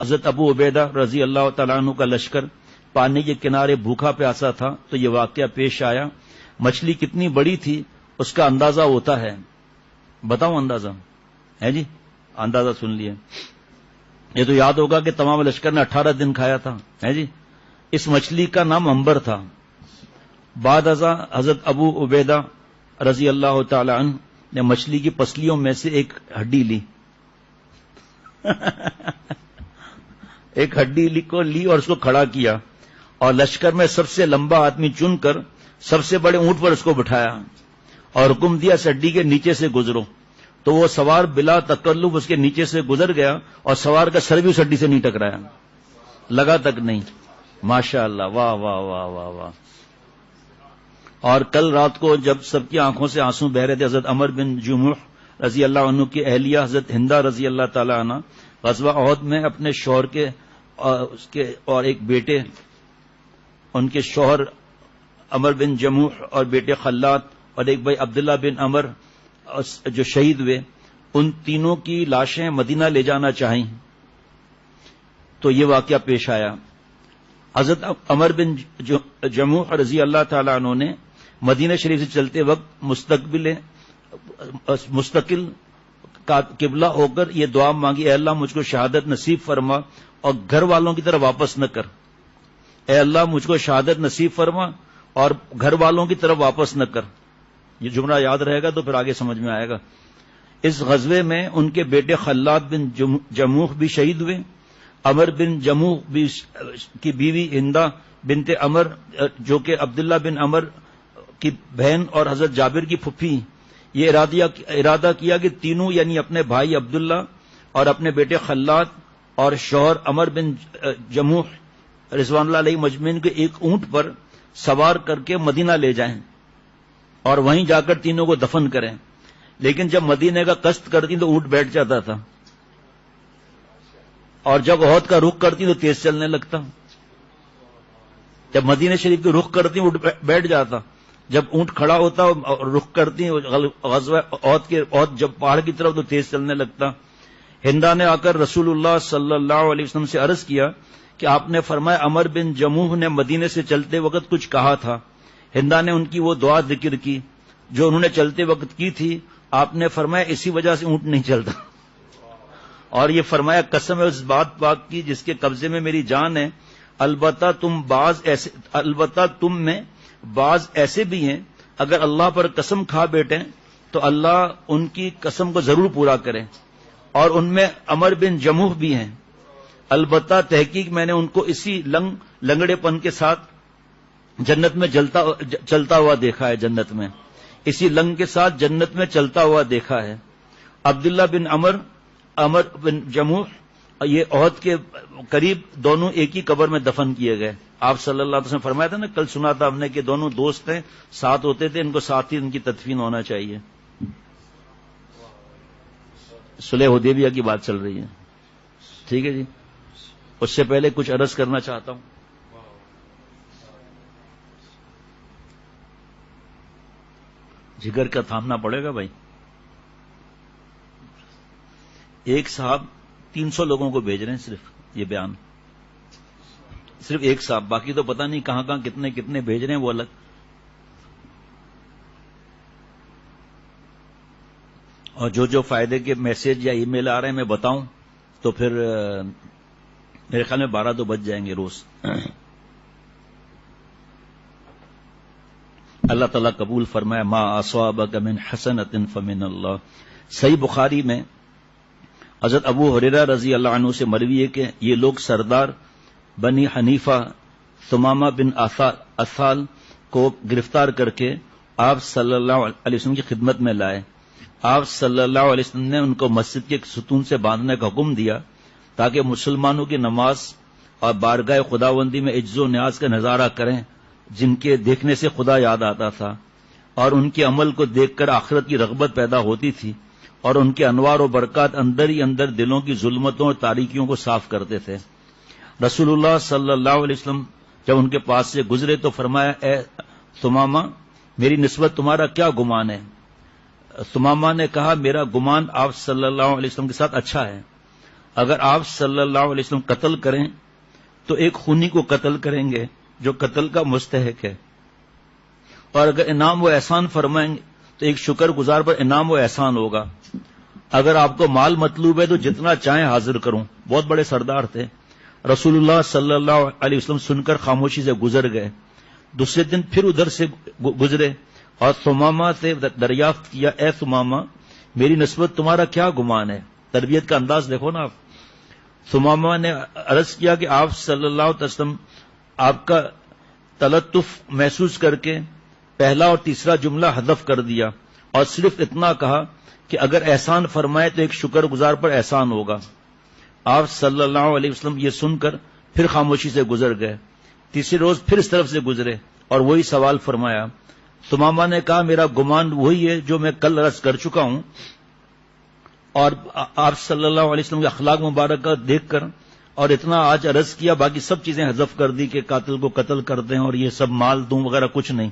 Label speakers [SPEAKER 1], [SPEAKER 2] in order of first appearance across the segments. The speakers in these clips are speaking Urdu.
[SPEAKER 1] حضرت ابو عبیدہ رضی اللہ تعالیٰ عنہ کا لشکر پانی کے کنارے بھوکا پیاسا تھا تو یہ واقعہ پیش آیا. مچھلی کتنی بڑی تھی اس کا اندازہ ہوتا ہے. بتاؤں اندازہ ہے جی؟ اندازہ سن لیے. یہ تو یاد ہوگا کہ تمام لشکر نے 18 دن کھایا تھا ہے جی. اس مچھلی کا نام عنبر تھا. بعد ازاں حضرت ابو عبیدہ رضی اللہ تعالی عنہ نے مچھلی کی پسلیوں میں سے ایک ہڈی لی ایک ہڈی کو لی اور اس کو کھڑا کیا اور لشکر میں سب سے لمبا آدمی چن کر سب سے بڑے اونٹ پر اس کو بٹھایا اور حکم دیا اس ہڈی کے نیچے سے گزرو. تو وہ سوار بلا تکلف اس کے نیچے سے گزر گیا اور سوار کا سر بھی اس ہڈی سے نہیں ٹکرایا, لگا تک نہیں. ماشاء اللہ, واہ واہ واہ واہ واہ. اور کل رات کو جب سب کی آنکھوں سے آنسو بہ رہے تھے, حضرت عمر بن جموح رضی اللہ عنہ کی اہلیہ حضرت ہندہ رضی اللہ تعالی عنہ غزوہ احد میں اپنے شوہر کے اور ایک بیٹے, ان کے شوہر عمر بن جموح اور بیٹے خلاد اور ایک بھائی عبداللہ بن عمر جو شہید ہوئے, ان تینوں کی لاشیں مدینہ لے جانا چاہیں تو یہ واقعہ پیش آیا. حضرت عمر بن جموح رضی اللہ تعالی عنہ نے مدینہ شریف سے چلتے وقت مستقل قبلہ ہو کر یہ دعا مانگی, اے اللہ مجھ کو شہادت نصیب فرما اور گھر والوں کی طرف واپس نہ کر. اے اللہ مجھ کو شہادت نصیب فرما اور گھر والوں کی طرف واپس نہ کر. یہ جملہ یاد رہے گا تو پھر آگے سمجھ میں آئے گا. اس غزوے میں ان کے بیٹے خلاد بن جموح بھی شہید ہوئے. عمر بن جموح کی بیوی ہندہ بنت عمر جو کہ عبداللہ بن عمر کی بہن اور حضرت جابر کی پھپھی, یہ ارادہ کیا کہ تینوں یعنی اپنے بھائی عبداللہ اور اپنے بیٹے خلاد اور شوہر عمر بن جموح رضوان اللہ علیہ مجمعین کے ایک اونٹ پر سوار کر کے مدینہ لے جائیں اور وہیں جا کر تینوں کو دفن کریں. لیکن جب مدینے کا قصد کرتی تو اونٹ بیٹھ جاتا تھا اور جب احد کا رخ کرتی تو تیز چلنے لگتا. جب مدینہ شریف کی رخ کرتی اونٹ بیٹھ جاتا, جب اونٹ کھڑا ہوتا اور رخ کرتی غزوہ احد جب پہاڑ کی طرف تو تیز چلنے لگتا. ہندا نے آ کر رسول اللہ صلی اللہ علیہ وسلم سے عرض کیا کہ آپ نے فرمایا عمر بن جموح نے مدینے سے چلتے وقت کچھ کہا تھا. ہندا نے ان کی وہ دعا ذکر کی جو انہوں نے چلتے وقت کی تھی. آپ نے فرمایا اسی وجہ سے اونٹ نہیں چلتا, اور یہ فرمایا قسم ہے اس بات پاک کی جس کے قبضے میں میری جان ہے, البتہ تم میں بعض ایسے بھی ہیں اگر اللہ پر قسم کھا بیٹھیں تو اللہ ان کی قسم کو ضرور پورا کرے, اور ان میں عمر بن جموح بھی ہیں. البتہ تحقیق میں نے ان کو اسی لنگڑے پن کے ساتھ جنت میں چلتا ہوا دیکھا ہے, جنت میں اسی لنگ کے ساتھ جنت میں چلتا ہوا دیکھا ہے. عبداللہ بن عمر بن جموح یہ احد کے قریب دونوں ایک ہی قبر میں دفن کیے گئے. آپ صلی اللہ علیہ وسلم فرمایا تھا نا, کل سنا تھا ہم نے کہ دونوں دوست ہیں, ساتھ ہوتے تھے, ان کو ساتھ ہی ان کی تدفین ہونا چاہیے. صلح حدیبیہ کی بات چل رہی ہے, ٹھیک ہے جی. اس سے پہلے کچھ عرض کرنا چاہتا ہوں. جگر کا تھامنا پڑے گا بھائی. ایک صاحب 300 لوگوں کو بھیج رہے ہیں صرف یہ بیان, صرف ایک صاحب, باقی تو پتہ نہیں کہاں کتنے بھیج رہے ہیں وہ الگ. اور جو فائدے کے میسج یا ای میل آ رہے ہیں میں بتاؤں تو پھر میرے خیال میں 12 تو بج جائیں گے روز. اللہ تعالیٰ قبول فرمائے. ما اصابک من حسنۃ فمن اللہ. صحیح بخاری میں حضرت ابو ہریرہ رضی اللہ عنہ سے مروی ہے کہ یہ لوگ سردار بنی حنیفہ ثمامہ بن اثال کو گرفتار کر کے آپ صلی اللہ علیہ وسلم کی خدمت میں لائے. آپ صلی اللہ علیہ وسلم نے ان کو مسجد کے ستون سے باندھنے کا حکم دیا تاکہ مسلمانوں کی نماز اور بارگاہ خداوندی میں عجز و نیاز کا نظارہ کریں, جن کے دیکھنے سے خدا یاد آتا تھا اور ان کے عمل کو دیکھ کر آخرت کی رغبت پیدا ہوتی تھی, اور ان کے انوار و برکات اندر ہی اندر دلوں کی ظلمتوں اور تاریکیوں کو صاف کرتے تھے. رسول اللہ صلی اللہ علیہ وسلم جب ان کے پاس سے گزرے تو فرمایا, اے ثمامہ میری نسبت تمہارا کیا گمان ہے؟ ثمامہ نے کہا, میرا گمان آپ صلی اللہ علیہ وسلم کے ساتھ اچھا ہے. اگر آپ صلی اللہ علیہ وسلم قتل کریں تو ایک خونی کو قتل کریں گے جو قتل کا مستحق ہے، اور اگر انعام و احسان فرمائیں گے تو ایک شکر گزار پر انعام و احسان ہوگا۔ اگر آپ کو مال مطلوب ہے تو جتنا چاہیں حاضر کروں۔ بہت بڑے سردار تھے۔ رسول اللہ صلی اللہ علیہ وسلم سن کر خاموشی سے گزر گئے۔ دوسرے دن پھر ادھر سے گزرے اور ثمامہ سے دریافت کیا، اے ثمامہ میری نسبت تمہارا کیا گمان ہے؟ تربیت کا انداز دیکھو نا آپ۔ ثمامہ نے عرض کیا کہ آپ صلی اللہ علیہ وسلم آپ کا تلطف محسوس کر کے پہلا اور تیسرا جملہ حذف کر دیا اور صرف اتنا کہا کہ اگر احسان فرمائے تو ایک شکر گزار پر احسان ہوگا۔ آپ صلی اللہ علیہ وسلم یہ سن کر پھر خاموشی سے گزر گئے۔ تیسرے روز پھر اس طرف سے گزرے اور وہی سوال فرمایا۔ ثمامہ نے کہا میرا گمان وہی ہے جو میں کل عرض کر چکا ہوں، اور آپ صلی اللہ علیہ وسلم کے اخلاق مبارکہ دیکھ کر اور اتنا آج عرض کیا، باقی سب چیزیں حذف کر دی کہ قاتل کو قتل کر دیں اور یہ سب مال دوں وغیرہ کچھ نہیں،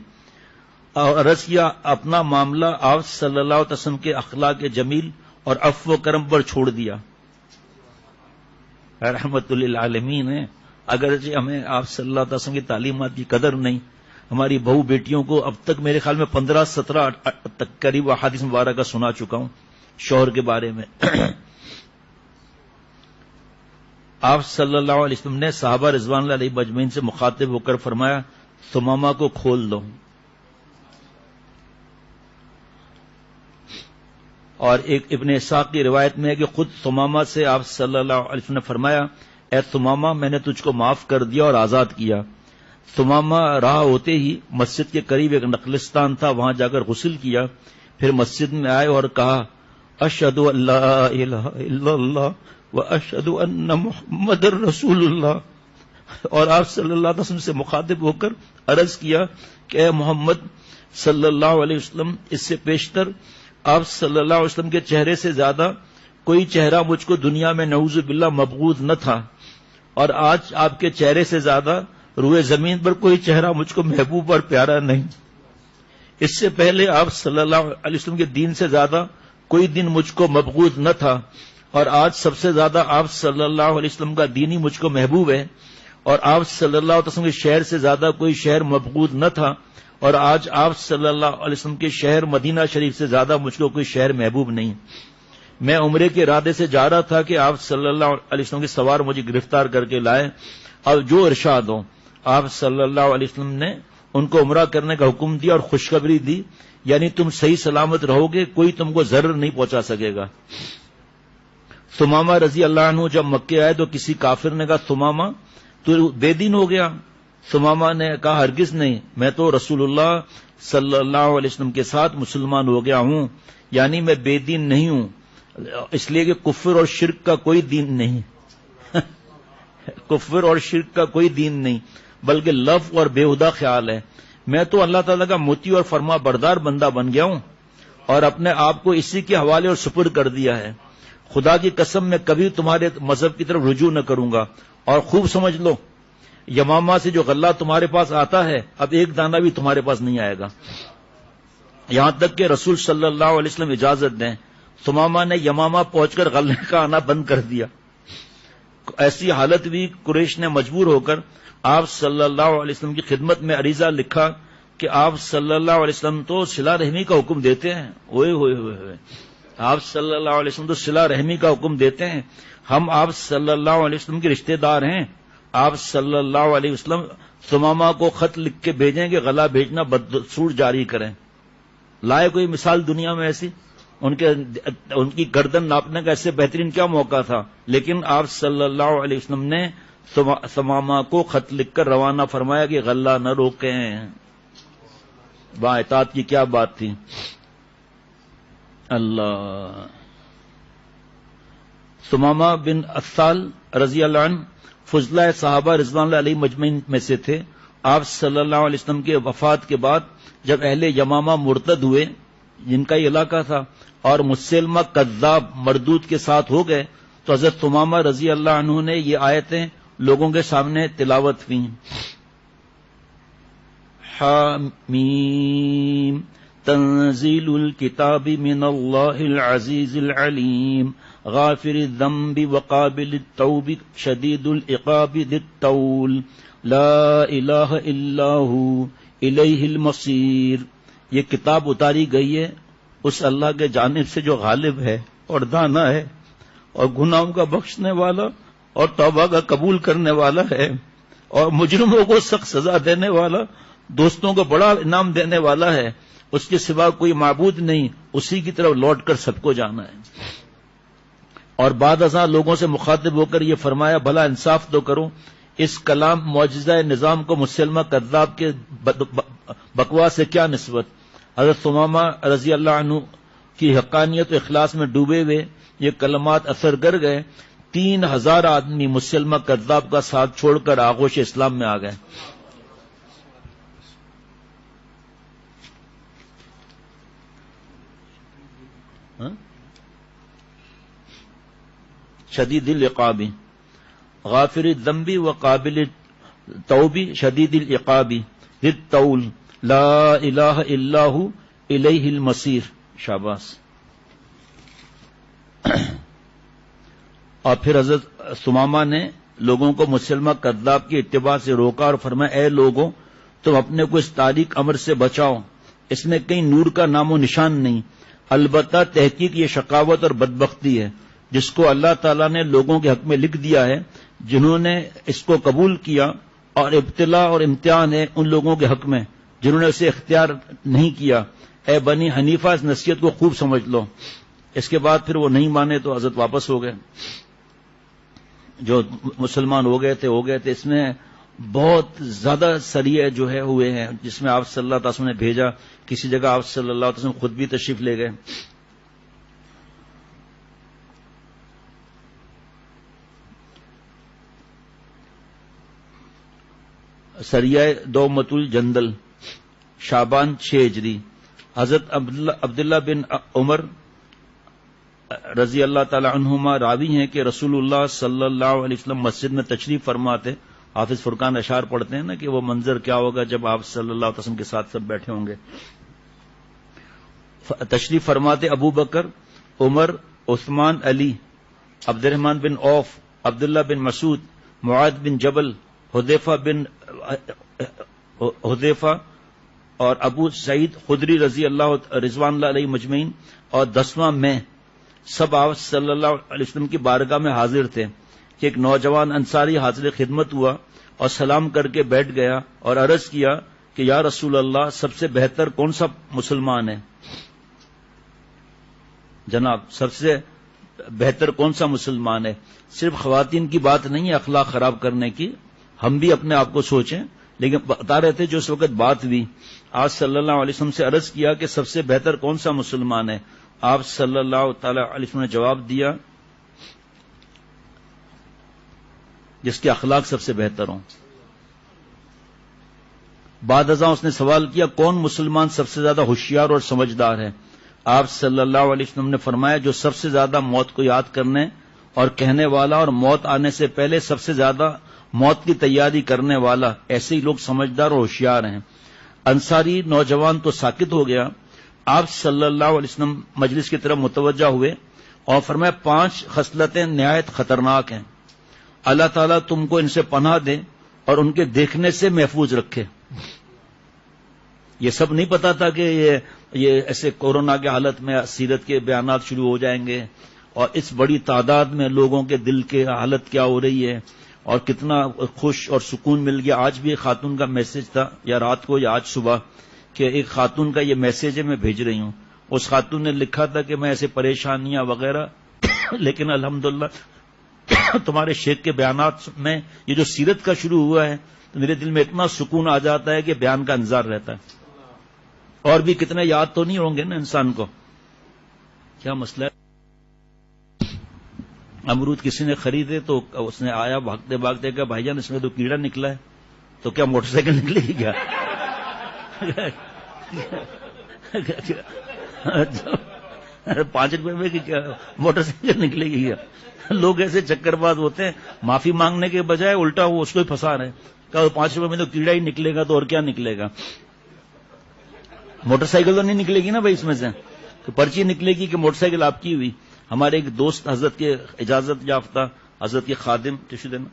[SPEAKER 1] اور عرض کیا اپنا معاملہ آپ صلی اللہ علیہ وسلم کے اخلاق جمیل اور عفو و کرم پر چھوڑ دیا۔ رحمت للعالمین ہے۔ اگرچہ ہمیں آپ صلی اللہ علیہ وسلم کی تعلیمات کی قدر نہیں، ہماری بہو بیٹیوں کو اب تک میرے خیال میں 15-17 تک قریب احادیث مبارکہ سنا چکا ہوں شوہر کے بارے میں۔ آپ صلی اللہ علیہ وسلم نے صحابہ رضوان اللہ علیہ مجمعین سے مخاطب ہو کر فرمایا ثمامہ کو کھول دو، اور ایک ابن اسحاق کی روایت میں ہے کہ خود ثمامہ سے آپ صلی اللہ علیہ وسلم نے فرمایا اے ثمامہ میں نے تجھ کو معاف کر دیا اور آزاد کیا۔ ثمامہ راہ ہوتے ہی مسجد کے قریب ایک نخلستان تھا، وہاں جا کر غسل کیا، پھر مسجد میں آئے اور کہا اشہد ان لا الہ الا اللہ واشہد ان محمد رسول اللہ، اور آپ صلی اللہ علیہ وسلم سے مخاطب ہو کر عرض کیا کہ اے محمد صلی اللہ علیہ وسلم، اس سے پیشتر آپ صلی اللہ علیہ وسلم کے چہرے سے زیادہ کوئی چہرہ مجھ کو دنیا میں نعوذ باللہ مبغوض نہ تھا، اور آج آپ کے چہرے سے زیادہ روئے زمین پر کوئی چہرہ مجھ کو محبوب اور پیارا نہیں۔ اس سے پہلے آپ صلی اللہ علیہ وسلم کے دین سے زیادہ کوئی دن مجھ کو مبغوض نہ تھا، اور آج سب سے زیادہ آپ صلی اللہ علیہ وسلم کا دین ہی مجھ کو محبوب ہے، اور آپ صلی اللہ علیہ وسلم کے شہر سے زیادہ کوئی شہر مبغوض نہ تھا، اور آج آپ صلی اللہ علیہ وسلم کے شہر مدینہ شریف سے زیادہ مجھ کو کوئی شہر محبوب نہیں۔ میں عمرے کے ارادے سے جا رہا تھا کہ آپ صلی اللہ علیہ وسلم کے سوار مجھے گرفتار کر کے لائے، اور جو ارشاد ہو آپ صلی اللہ علیہ وسلم نے ان کو عمرہ کرنے کا حکم دیا اور خوشخبری دی، یعنی تم صحیح سلامت رہو گے، کوئی تم کو ضرر نہیں پہنچا سکے گا۔ ثمامہ رضی اللہ عنہ جب مکے آئے تو کسی کافر نے کہا ثمامہ تو بے دین ہو گیا؟ ثمامہ نے کہا ہرگز نہیں، میں تو رسول اللہ صلی اللہ علیہ وسلم کے ساتھ مسلمان ہو گیا ہوں، یعنی میں بے دین نہیں ہوں، اس لیے کہ کفر اور شرک کا کوئی دین نہیں کفر اور شرک کا کوئی دین نہیں، بلکہ لف اور بےہودہ خیال ہے۔ میں تو اللہ تعالیٰ کا مطیع اور فرما بردار بندہ بن گیا ہوں اور اپنے آپ کو اسی کے حوالے اور سپرد کر دیا ہے۔ خدا کی قسم میں کبھی تمہارے مذہب کی طرف رجوع نہ کروں گا، اور خوب سمجھ لو یمامہ سے جو غلہ تمہارے پاس آتا ہے اب ایک دانہ بھی تمہارے پاس نہیں آئے گا، یہاں تک کہ رسول صلی اللہ علیہ وسلم اجازت دیں۔ ثمامہ نے یمامہ پہنچ کر غلے کا آنا بند کر دیا۔ ایسی حالت بھی قریش نے مجبور ہو کر آپ صلی اللہ علیہ وسلم کی خدمت میں عریضہ لکھا کہ آپ صلی اللہ علیہ وسلم تو صلہ رحمی کا حکم دیتے ہیں، ہوئے ہوئے ہوئے ہوئے آپ صلی اللہ علیہ وسلم تو صلہ رحمی کا حکم دیتے ہیں، ہم آپ صلی اللہ علیہ وسلم کے رشتہ دار ہیں۔ آپ صلی اللہ علیہ وسلم ثمامہ کو خط لکھ کے بھیجیں کہ غلہ بھیجنا بدسور جاری کریں۔ لائے کوئی مثال دنیا میں ایسی؟ ان کی گردن ناپنے کا ایسے بہترین کیا موقع تھا، لیکن آپ صلی اللہ علیہ وسلم نے ثمامہ کو خط لکھ کر روانہ فرمایا کہ غلہ نہ روکیں۔ بااطاعت کی کیا بات تھی۔ اللہ۔ ثمامہ بن اسال رضی اللہ عنہ فضلہ صحابہ رضوان اللہ علیہ مجمعین میں سے تھے۔ آپ صلی اللہ علیہ وسلم کے وفات کے بعد جب اہل یمامہ مرتد ہوئے، جن کا یہ علاقہ تھا، اور مسلمہ کذاب مردود کے ساتھ ہو گئے، تو حضرت ثمامہ رضی اللہ عنہ نے یہ آیتیں لوگوں کے سامنے تلاوت کی۔ حامیم تنزیل الکتاب من اللہ العزیز العلیم غافر الذنب وقابل التوب شدید العقاب ذی الطول لا الہ الا هو الیہ المصیر. یہ کتاب اتاری گئی ہے اس اللہ کے جانب سے جو غالب ہے اور دانا ہے اور گناہوں کا بخشنے والا اور توبہ کا قبول کرنے والا ہے اور مجرموں کو سخت سزا دینے والا، دوستوں کو بڑا انعام دینے والا ہے. اس کے سوا کوئی معبود نہیں، اسی کی طرف لوٹ کر سب کو جانا ہے. اور بعد ازاں لوگوں سے مخاطب ہو کر یہ فرمایا بھلا انصاف تو کرو، اس کلام معجزہ نظام کو مسلمہ کذاب کے بکواس سے کیا نسبت. حضرت ثمامہ رضی اللہ عنہ کی حقانیت و اخلاص میں ڈوبے ہوئے یہ کلمات اثر کر گئے. 3000 آدمی مسلمہ کذاب کا ساتھ چھوڑ کر آغوش اسلام میں آ گئے. شدید العقاب غافر الذنب وقابل التوب شدید العقاب ذی الطول لا الہ الا ہو الیہ المصیر. شاباش. اور پھر حضرت ثمامہ نے لوگوں کو مسلمہ کذاب کی اتباع سے روکا اور فرمایا اے لوگوں تم اپنے کو اس تاریک امر سے بچاؤ، اس میں کہیں نور کا نام و نشان نہیں، البتہ تحقیق یہ شقاوت اور بدبختی ہے جس کو اللہ تعالیٰ نے لوگوں کے حق میں لکھ دیا ہے جنہوں نے اس کو قبول کیا، اور ابتلا اور امتحان ہے ان لوگوں کے حق میں جنہوں نے اسے اختیار نہیں کیا. اے بنی حنیفہ اس نصیحت کو خوب سمجھ لو. اس کے بعد پھر وہ نہیں مانے تو حضرت واپس ہو گئے. جو مسلمان ہو گئے تھے اس میں بہت زیادہ سریے جو ہے ہوئے ہیں جس میں آپ صلی اللہ علیہ وسلم نے بھیجا. کسی جگہ آپ صلی اللہ علیہ وسلم خود بھی تشریف لے گئے. سریہ دومت الجندل شعبان 6 ہجری. حضرت عبداللہ بن عمر رضی اللہ تعالی عنہما راوی ہیں کہ رسول اللہ صلی اللہ علیہ وسلم مسجد میں تشریف فرماتے. حافظ فرقان اشعار پڑھتے ہیں نا کہ وہ منظر کیا ہوگا جب آپ صلی اللہ علیہ وسلم کے ساتھ سب بیٹھے ہوں گے. تشریف فرماتے ابو بکر، عمر، عثمان، علی، عبد الرحمن بن عوف، عبداللہ بن مسعود، معاذ بن جبل، حذیفہ اور ابو سعید خدری رضی اللہ رضوان اللہ علیہ مجمعین، اور 10واں میں سب آپ صلی اللہ علیہ وسلم کی بارگاہ میں حاضر تھے کہ ایک نوجوان انصاری حاضر خدمت ہوا اور سلام کر کے بیٹھ گیا اور عرض کیا کہ یا رسول اللہ سب سے بہتر کون سا مسلمان ہے؟ جناب سب سے بہتر کون سا مسلمان ہے؟ صرف خواتین کی بات نہیں ہے اخلاق خراب کرنے کی، ہم بھی اپنے آپ کو سوچیں. لیکن بتا رہے تھے جو اس وقت بات ہوئی، آپ صلی اللہ علیہ وسلم سے عرض کیا کہ سب سے بہتر کون سا مسلمان ہے؟ آپ صلی اللہ تعالی علیہ وسلم نے جواب دیا جس کے اخلاق سب سے بہتر ہوں. بعد ازاں اس نے سوال کیا کون مسلمان سب سے زیادہ ہوشیار اور سمجھدار ہے؟ آپ صلی اللہ علیہ وسلم نے فرمایا جو سب سے زیادہ موت کو یاد کرنے اور کہنے والا اور موت آنے سے پہلے سب سے زیادہ موت کی تیاری کرنے والا، ایسے ہی لوگ سمجھدار اور ہوشیار ہیں. انصاری نوجوان تو ساکت ہو گیا. آپ صلی اللہ علیہ وسلم مجلس کی طرف متوجہ ہوئے اور فرمایا 5 خصلتیں نہایت خطرناک ہیں، اللہ تعالیٰ تم کو ان سے پناہ دے اور ان کے دیکھنے سے محفوظ رکھے. یہ سب نہیں پتا تھا کہ یہ ایسے کورونا کے حالت میں سیرت کے بیانات شروع ہو جائیں گے اور اس بڑی تعداد میں لوگوں کے دل کے حالت کیا ہو رہی ہے اور کتنا خوش اور سکون مل گیا. آج بھی ایک خاتون کا میسج تھا یا رات کو یا آج صبح کہ ایک خاتون کا یہ میسج ہے میں بھیج رہی ہوں. اس خاتون نے لکھا تھا کہ میں ایسے پریشانیاں وغیرہ لیکن الحمدللہ تمہارے شیخ کے بیانات میں یہ جو سیرت کا شروع ہوا ہے تو میرے دل میں اتنا سکون آ جاتا ہے کہ بیان کا انتظار رہتا ہے. اور بھی کتنے یاد تو نہیں ہوں گے نا انسان کو. کیا مسئلہ ہے؟ امرود کسی نے خریدے تو اس نے آیا بھاگتے بھاگتے کہ بھائی جان اس میں تو کیڑا نکلا ہے. تو کیا موٹر سائیکل نکلے گی کیا؟ 5 روپے میں کیا موٹر سائیکل نکلے گی کیا؟ لوگ ایسے چکر باز ہوتے ہیں، معافی مانگنے کے بجائے الٹا وہ اس کو ہی پھنسا رہے ہیں کہ 5 روپے میں تو کیڑا ہی نکلے گا تو اور کیا نکلے گا. موٹر سائیکل تو نہیں نکلے گی نا بھائی اس میں سے، تو پرچی نکلے گی کہ موٹر سائیکل آپ کی ہوئی. ہمارے ایک دوست حضرت کے اجازت یافتہ حضرت کے خادم، ٹشو دینا،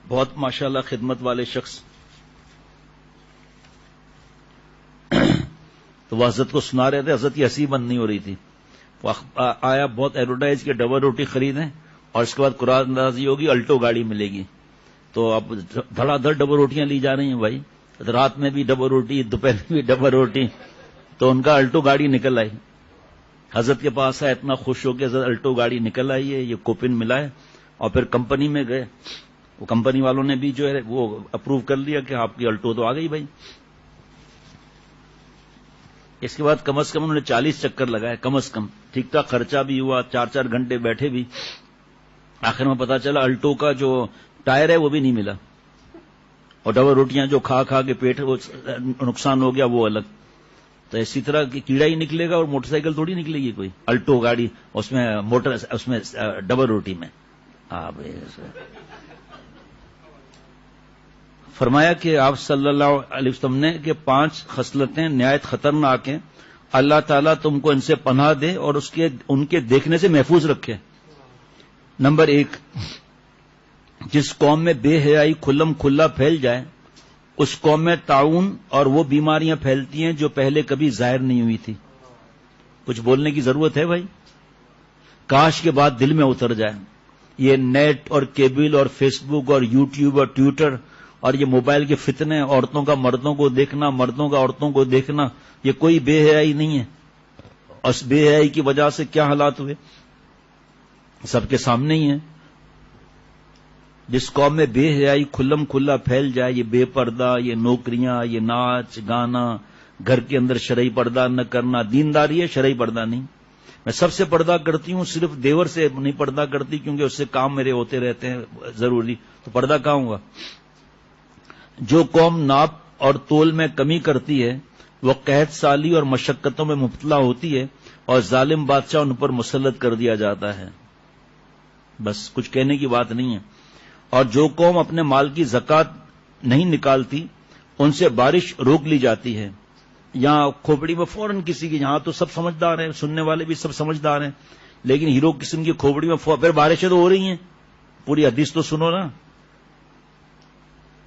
[SPEAKER 1] بہت ماشاءاللہ خدمت والے شخص، تو وہ حضرت کو سنا رہے تھے، حضرت کی ہنسی بند نہیں ہو رہی تھی. وہ آیا بہت ایڈورٹائز کے ڈبل روٹی خریدیں اور اس کے بعد قرآن اندازی ہوگی، الٹو گاڑی ملے گی. تو اب دھڑا دھڑ ڈبل روٹیاں لی جا رہی ہیں بھائی، رات میں بھی ڈبل روٹی، دوپہر میں بھی ڈبل روٹی. تو ان کا الٹو گاڑی نکل آئی، حضرت کے پاس آیا، اتنا خوش ہو کے حضرت الٹو گاڑی نکل آئی ہے، یہ کوپن ملا ہے. اور پھر کمپنی میں گئے، وہ کمپنی والوں نے بھی جو ہے وہ اپروو کر لیا کہ آپ کی الٹو تو آ گئی بھائی. اس کے بعد کم از کم انہوں نے 40 چکر لگائے، کم از کم ٹھیک ٹھاک خرچہ بھی ہوا، 4 گھنٹے بیٹھے بھی. آخر میں پتا چلا الٹو کا جو ٹائر ہے وہ بھی نہیں ملا، اور ڈبل روٹیاں جو کھا کھا کے پیٹ وہ نقصان ہو گیا وہ الگ. تو اسی طرح کی کیڑا ہی نکلے گا، اور موٹر سائیکل تھوڑی نکلے گی کوئی الٹو گاڑی اس میں ڈبل روٹی میں. فرمایا کہ آپ صلی اللہ علیہ وسلم نے کہ 5 خصلتیں نہایت خطرناک ہیں، اللہ تعالیٰ تم کو ان سے پناہ دے اور ان کے دیکھنے سے محفوظ رکھے. نمبر 1، جس قوم میں بے حیائی کھلم کھلا پھیل جائے اس قوم میں طاعون اور وہ بیماریاں پھیلتی ہیں جو پہلے کبھی ظاہر نہیں ہوئی تھی. کچھ بولنے کی ضرورت ہے بھائی؟ کاش کے بعد دل میں اتر جائے. یہ نیٹ اور کیبل اور فیس بک اور یوٹیوب اور ٹویٹر اور یہ موبائل کے فتنے، عورتوں کا مردوں کو دیکھنا، مردوں کا عورتوں کو دیکھنا، یہ کوئی بے حیائی نہیں ہے. اور اس بے حیائی کی وجہ سے کیا حالات ہوئے سب کے سامنے ہی ہیں. جس قوم میں بے حیائی کھلم کھلا پھیل جائے، یہ بے پردہ، یہ نوکریاں، یہ ناچ گانا، گھر کے اندر شرعی پردہ نہ کرنا، دینداری ہے شرعی پردہ نہیں. میں سب سے پردہ کرتی ہوں، صرف دیور سے نہیں پردہ کرتی کیونکہ اس سے کام میرے ہوتے رہتے ہیں ضروری، تو پردہ کہاں ہوگا. جو قوم ناپ اور تول میں کمی کرتی ہے وہ قحط سالی اور مشقتوں میں مبتلا ہوتی ہے اور ظالم بادشاہ ان پر مسلط کر دیا جاتا ہے. بس کچھ کہنے کی بات نہیں ہے. اور جو قوم اپنے مال کی زکوٰۃ نہیں نکالتی ان سے بارش روک لی جاتی ہے. یہاں کھوپڑی میں فوراً کسی کی، یہاں تو سب سمجھدار ہیں، سننے والے بھی سب سمجھدار ہیں، لیکن ہیرو قسم کی کھوپڑی میں پھر بارشیں تو ہو رہی ہیں. پوری حدیث تو سنو نا.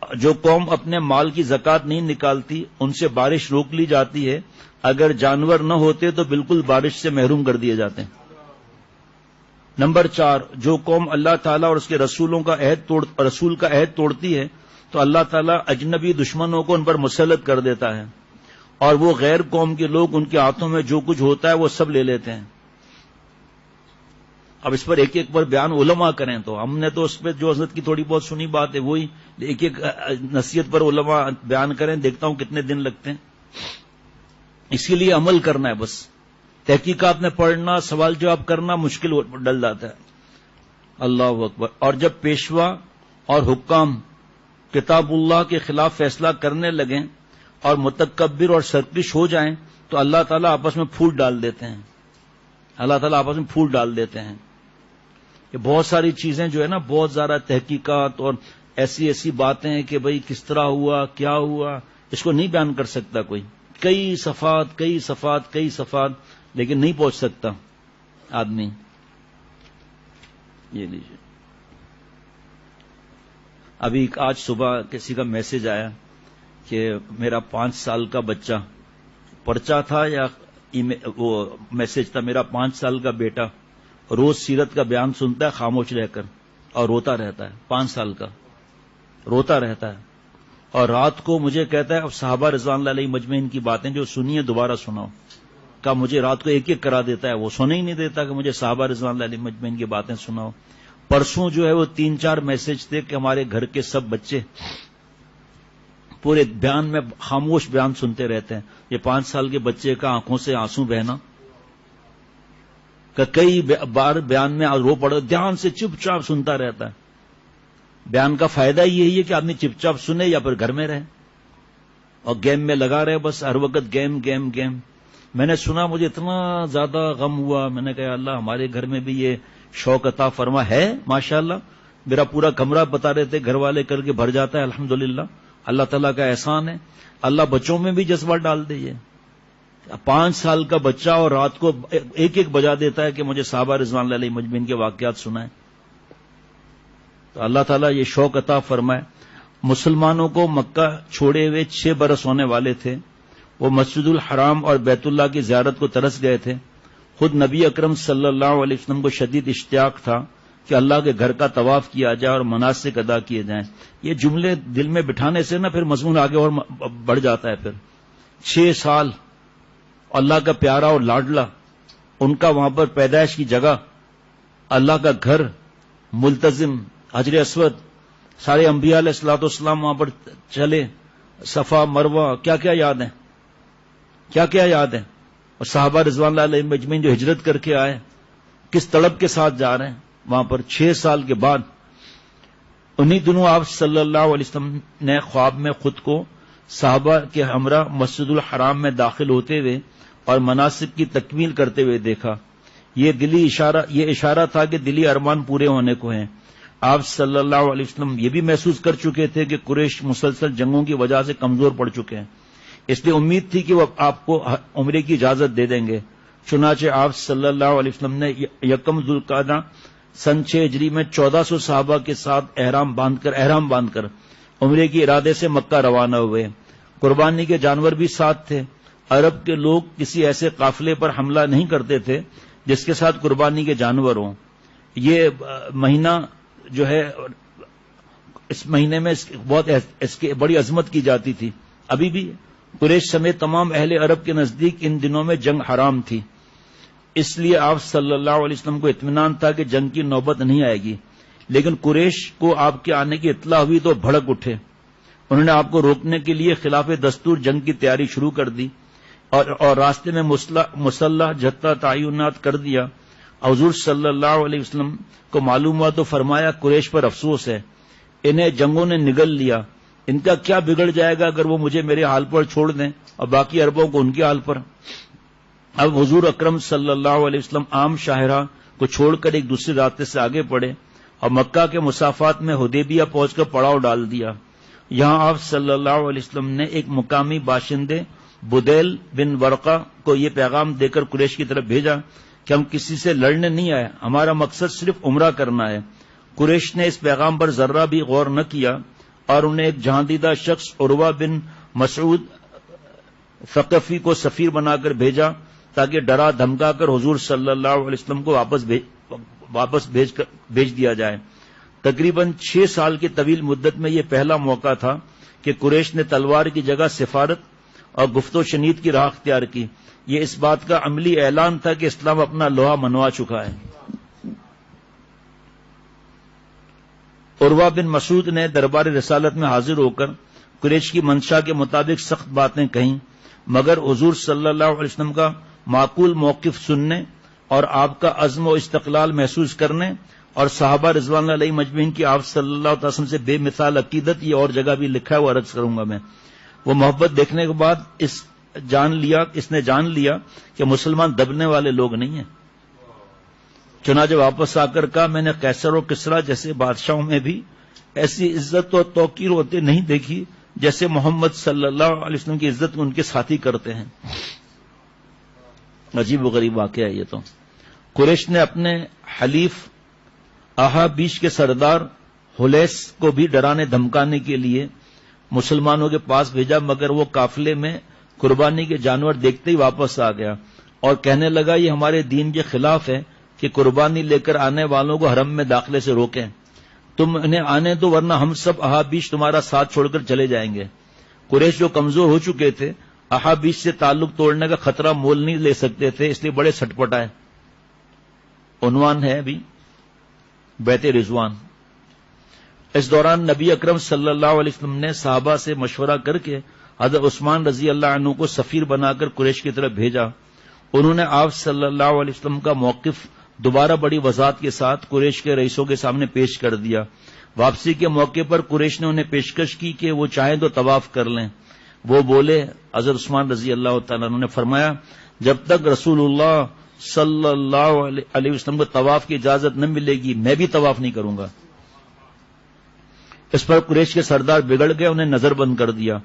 [SPEAKER 1] جو قوم اپنے مال کی زکوٰۃ نہیں نکالتی ان سے بارش روک لی جاتی ہے، اگر جانور نہ ہوتے تو بالکل بارش سے محروم کر دیے جاتے ہیں. نمبر 4، جو قوم اللہ تعالیٰ اور اس کے رسول کا عہد توڑتی ہے تو اللہ تعالیٰ اجنبی دشمنوں کو ان پر مسلط کر دیتا ہے، اور وہ غیر قوم کے لوگ ان کے ہاتھوں میں جو کچھ ہوتا ہے وہ سب لے لیتے ہیں. اب اس پر ایک ایک پر بیان علماء کریں تو ہم نے تو اس پہ جو حضرت کی تھوڑی بہت سنی بات ہے وہی ایک ایک نصیحت پر علماء بیان کریں، دیکھتا ہوں کتنے دن لگتے ہیں. اس کے لیے عمل کرنا ہے، بس تحقیقات میں پڑھنا، سوال جواب کرنا مشکل ڈل جاتا ہے. اللہ اکبر. اور جب پیشوا اور حکام کتاب اللہ کے خلاف فیصلہ کرنے لگیں اور متکبر اور سرکش ہو جائیں تو اللہ تعالیٰ آپس میں پھوٹ ڈال دیتے ہیں. اللہ تعالیٰ آپس میں پھوٹ ڈال دیتے ہیں. یہ بہت ساری چیزیں جو ہے نا، بہت زیادہ تحقیقات اور ایسی ایسی باتیں ہیں کہ بھئی کس طرح ہوا، کیا ہوا، اس کو نہیں بیان کر سکتا کوئی. کئی صفات لیکن نہیں پہنچ سکتا آدمی. یہ لیجیے، ابھی آج صبح کسی کا میسج آیا کہ میرا 5 سال کا بچہ، پرچہ تھا یا وہ میسج تھا، میرا 5 سال کا بیٹا روز سیرت کا بیان سنتا ہے خاموش رہ کر اور روتا رہتا ہے. 5 سال کا روتا رہتا ہے، اور رات کو مجھے کہتا ہے اب صحابہ رضوان اللہ علیہ مجمعین کی باتیں جو سنی ہے دوبارہ سناؤ. کا مجھے رات کو ایک ایک کرا دیتا ہے، وہ سونے ہی نہیں دیتا کہ مجھے صحابہ رضوان اللہ علیہ مجمعین کی باتیں سناؤ. پرسوں جو ہے وہ 3-4 میسج تھے کہ ہمارے گھر کے سب بچے پورے بیان میں خاموش بیان سنتے رہتے ہیں. یہ 5 سال کے بچے کا آنکھوں سے آنسو بہنا، کہ کئی بار بیان میں رو پڑو، دھیان سے چپ چاپ سنتا رہتا ہے. بیان کا فائدہ یہی ہے کہ آدمی چپ چاپ سنے یا پھر گھر میں رہے اور گیم میں لگا رہے، بس ہر وقت گیم گیم گیم. میں نے سنا، مجھے اتنا زیادہ غم ہوا. میں نے کہا اللہ ہمارے گھر میں بھی یہ شوق عطا فرما ہے. ماشاءاللہ میرا پورا کمرہ بتا رہے تھے گھر والے کر کے بھر جاتا ہے. الحمدللہ اللہ تعالیٰ کا احسان ہے. اللہ بچوں میں بھی جذبہ ڈال دے. 5 سال کا بچہ اور رات کو ایک ایک بجا دیتا ہے کہ مجھے صحابہ رضوان اللہ علیہم مجمعین کے واقعات سنائیں. تو اللہ تعالیٰ یہ شوق عطا فرمائے. مسلمانوں کو مکہ چھوڑے ہوئے 6 برس ہونے والے تھے. وہ مسجد الحرام اور بیت اللہ کی زیارت کو ترس گئے تھے. خود نبی اکرم صلی اللہ علیہ وسلم کو شدید اشتیاق تھا کہ اللہ کے گھر کا طواف کیا جائے اور مناسک ادا کیے جائیں. یہ جملے دل میں بٹھانے سے نا پھر مضمون آگے اور بڑھ جاتا ہے. پھر 6 سال اللہ کا پیارا اور لاڈلا، ان کا وہاں پر پیدائش کی جگہ، اللہ کا گھر، ملتزم، حجر اسود، سارے انبیاء علیہ الصلوۃ والسلام وہاں پر چلے، صفا مروہ، کیا کیا یاد ہیں، کیا کیا یاد ہیں. اور صحابہ رضوان اللہ علیہم مجمعین جو ہجرت کر کے آئے، کس طلب کے ساتھ جا رہے ہیں وہاں پر 6 سال کے بعد. انہی دنوں آپ صلی اللہ علیہ وسلم نے خواب میں خود کو صحابہ کے ہمراہ مسجد الحرام میں داخل ہوتے ہوئے اور مناسک کی تکمیل کرتے ہوئے دیکھا. یہ اشارہ تھا کہ دلی ارمان پورے ہونے کو ہیں. آپ صلی اللہ علیہ وسلم یہ بھی محسوس کر چکے تھے کہ قریش مسلسل جنگوں کی وجہ سے کمزور پڑ چکے ہیں، اس لیے امید تھی کہ وہ آپ کو عمرے کی اجازت دے دیں گے. چنانچہ آپ صلی اللہ علیہ وسلم نے یکم ذوالقعدہ سن 6 ہجری میں 1400 صحابہ کے ساتھ احرام باندھ کر عمرے کے ارادے سے مکہ روانہ ہوئے. قربانی کے جانور بھی ساتھ تھے. عرب کے لوگ کسی ایسے قافلے پر حملہ نہیں کرتے تھے جس کے ساتھ قربانی کے جانور ہوں. یہ مہینہ جو ہے، اس مہینے میں بہت اس کی بڑی عظمت کی جاتی تھی. ابھی بھی قریش سمیت تمام اہل عرب کے نزدیک ان دنوں میں جنگ حرام تھی. اس لیے آپ صلی اللہ علیہ وسلم کو اطمینان تھا کہ جنگ کی نوبت نہیں آئے گی. لیکن قریش کو آپ کے آنے کی اطلاع ہوئی تو بھڑک اٹھے. انہوں نے آپ کو روکنے کے لیے خلاف دستور جنگ کی تیاری شروع کر دی اور راستے میں مسلح جتھا تعینات کر دیا. حضور صلی اللہ علیہ وسلم کو معلوم ہوا تو فرمایا قریش پر افسوس ہے، انہیں جنگوں نے نگل لیا. ان کا کیا بگڑ جائے گا اگر وہ مجھے میرے حال پر چھوڑ دیں اور باقی عربوں کو ان کے حال پر. اب حضور اکرم صلی اللہ علیہ وسلم عام شاہراہ کو چھوڑ کر ایک دوسرے راستے سے آگے بڑھے اور مکہ کے مسافات میں حدیبیہ پہنچ کر پڑاؤ ڈال دیا. یہاں آپ صلی اللہ علیہ وسلم نے ایک مقامی باشندے بدیل بن ورقہ کو یہ پیغام دے کر قریش کی طرف بھیجا کہ ہم کسی سے لڑنے نہیں آئے، ہمارا مقصد صرف عمرہ کرنا ہے. قریش نے اس پیغام پر ذرہ بھی غور نہ کیا اور انہیں ایک جہاندیدہ شخص عروہ بن مسعود ثقفی کو سفیر بنا کر بھیجا تاکہ ڈرا دھمکا کر حضور صلی اللہ علیہ وسلم کو واپس بھیج دیا جائے. تقریباً 6 سال کی طویل مدت میں یہ پہلا موقع تھا کہ قریش نے تلوار کی جگہ سفارت اور گفت و شنید کی راہ اختیار کی. یہ اس بات کا عملی اعلان تھا کہ اسلام اپنا لوہا منوا چکا ہے. عروہ بن مسعود نے دربار رسالت میں حاضر ہو کر قریش کی منشا کے مطابق سخت باتیں کہیں، مگر حضور صلی اللہ علیہ وسلم کا معقول موقف سننے اور آپ کا عزم و استقلال محسوس کرنے اور صحابہ رضوان اللہ علیہ مجمعین کی آپ صلی اللہ علیہ وسلم سے بے مثال عقیدت، یہ اور جگہ بھی لکھا ہے وہ عرض کروں گا میں. وہ محبت دیکھنے کے بعد اس نے جان لیا کہ مسلمان دبنے والے لوگ نہیں ہیں. چنانچہ واپس آ کر کہا میں نے قیصر و کسریٰ جیسے بادشاہوں میں بھی ایسی عزت و توقیر ہوتے نہیں دیکھی جیسے محمد صلی اللہ علیہ وسلم کی عزت ان کے ساتھی کرتے ہیں. عجیب و غریب واقعہ ہے یہ تو. قریش نے اپنے حلیف احابیش کے سردار حلیس کو بھی ڈرانے دھمکانے کے لیے مسلمانوں کے پاس بھیجا، مگر وہ قافلے میں قربانی کے جانور دیکھتے ہی واپس آ گیا اور کہنے لگا یہ ہمارے دین کے خلاف ہے کہ قربانی لے کر آنے والوں کو حرم میں داخلے سے روکیں. تم انہیں آنے دو ورنہ ہم سب احابیش تمہارا ساتھ چھوڑ کر چلے جائیں گے. قریش جو کمزور ہو چکے تھے احابیش سے تعلق توڑنے کا خطرہ مول نہیں لے سکتے تھے، اس لیے بڑے سٹپٹائے. عنوان ہے ابھی بیت رضوان. اس دوران نبی اکرم صلی اللہ علیہ وسلم نے صحابہ سے مشورہ کر کے حضرت عثمان رضی اللہ عنہ کو سفیر بنا کر قریش کی طرف بھیجا. انہوں نے آپ صلی اللہ علیہ وسلم کا موقف دوبارہ بڑی وضاحت کے ساتھ قریش کے رئیسوں کے سامنے پیش کر دیا. واپسی کے موقع پر قریش نے انہیں پیشکش کی کہ وہ چاہیں تو طواف کر لیں. وہ بولے، حضرت عثمان رضی اللہ تعالیٰ عنہ نے فرمایا جب تک رسول اللہ صلی اللہ علیہ وسلم کو طواف کی اجازت نہ ملے گی میں بھی طواف نہیں کروں گا. اس پر قریش کے سردار بگڑ گئے، انہیں نظر بند کر دیا.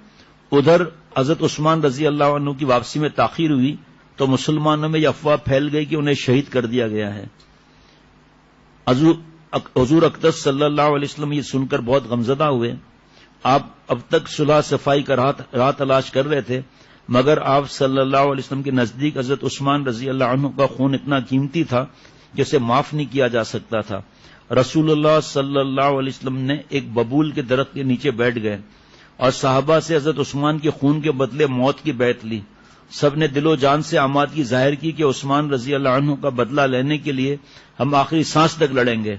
[SPEAKER 1] ادھر حضرت عثمان رضی اللہ عنہ کی واپسی میں تاخیر ہوئی تو مسلمانوں میں یہ افواہ پھیل گئی کہ انہیں شہید کر دیا گیا ہے۔ حضور اقدس صلی اللہ علیہ وسلم یہ سن کر بہت غمزدہ ہوئے۔ آپ اب تک صلح صفائی کا راہ تلاش کر رہے تھے، مگر آپ صلی اللہ علیہ وسلم کے نزدیک حضرت عثمان رضی اللہ عنہ کا خون اتنا قیمتی تھا کہ اسے معاف نہیں کیا جا سکتا تھا۔ رسول اللہ صلی اللہ علیہ وسلم نے ایک ببول کے درخت کے نیچے بیٹھ گئے اور صحابہ سے حضرت عثمان کے خون کے بدلے موت کی بیعت لی۔ سب نے دل و جان سے آمادگی ظاہر کی کہ عثمان رضی اللہ عنہ کا بدلہ لینے کے لیے ہم آخری سانس تک لڑیں گے۔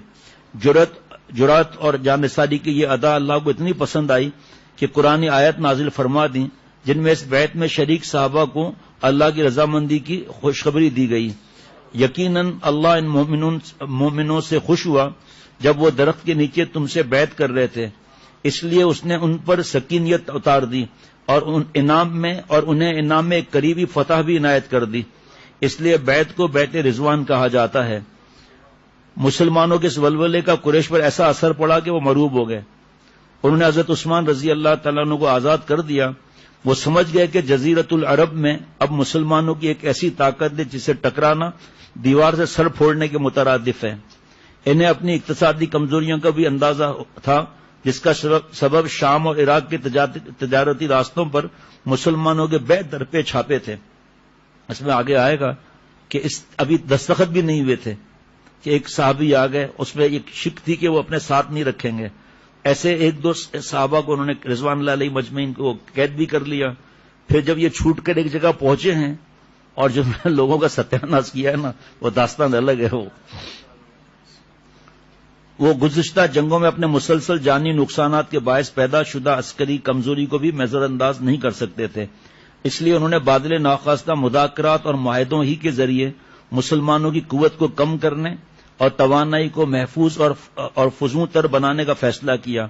[SPEAKER 1] جرات اور جانثاری کی یہ ادا اللہ کو اتنی پسند آئی کہ قرآن آیت نازل فرما دی، جن میں اس بیعت میں شریک صحابہ کو اللہ کی رضامندی کی خوشخبری دی گئی۔ یقیناً اللہ ان مومنوں سے خوش ہوا جب وہ درخت کے نیچے تم سے بیعت کر رہے تھے، اس لیے اس نے ان پر سکینیت اتار دی اور انہیں انعام میں ایک قریبی فتح بھی عنایت کر دی۔ اس لیے بیعت کو بیعت رضوان کہا جاتا ہے۔ مسلمانوں کے اس ولولے کا قریش پر ایسا اثر پڑا کہ وہ مرعوب ہو گئے۔ انہوں نے حضرت عثمان رضی اللہ تعالیٰ عنہ کو آزاد کر دیا۔ وہ سمجھ گئے کہ جزیرت العرب میں اب مسلمانوں کی ایک ایسی طاقت ہے جسے ٹکرانا دیوار سے سر پھوڑنے کے مترادف ہے۔ انہیں اپنی اقتصادی کمزوریوں کا بھی اندازہ تھا، جس کا سبب شام اور عراق کے تجارتی راستوں پر مسلمانوں کے بے درپے چھاپے تھے۔ اس میں آگے آئے گا کہ ابھی دستخط بھی نہیں ہوئے تھے کہ ایک صحابی آ گئے، اس میں ایک شک تھی کہ وہ اپنے ساتھ نہیں رکھیں گے۔ ایسے ایک دو صحابہ کو انہوں نے رضوان اللہ علیہ مجمعین کو قید بھی کر لیا۔ پھر جب یہ چھوٹ کر ایک جگہ پہنچے ہیں اور جو لوگوں کا ستیاناش کیا ہے نا، وہ داستان الگ ہے۔ وہ گزشتہ جنگوں میں اپنے مسلسل جانی نقصانات کے باعث پیدا شدہ عسکری کمزوری کو بھی نظر انداز نہیں کر سکتے تھے، اس لیے انہوں نے بادل ناخواستہ مذاکرات اور معاہدوں ہی کے ذریعے مسلمانوں کی قوت کو کم کرنے اور توانائی کو محفوظ اور فزوں تر بنانے کا فیصلہ کیا۔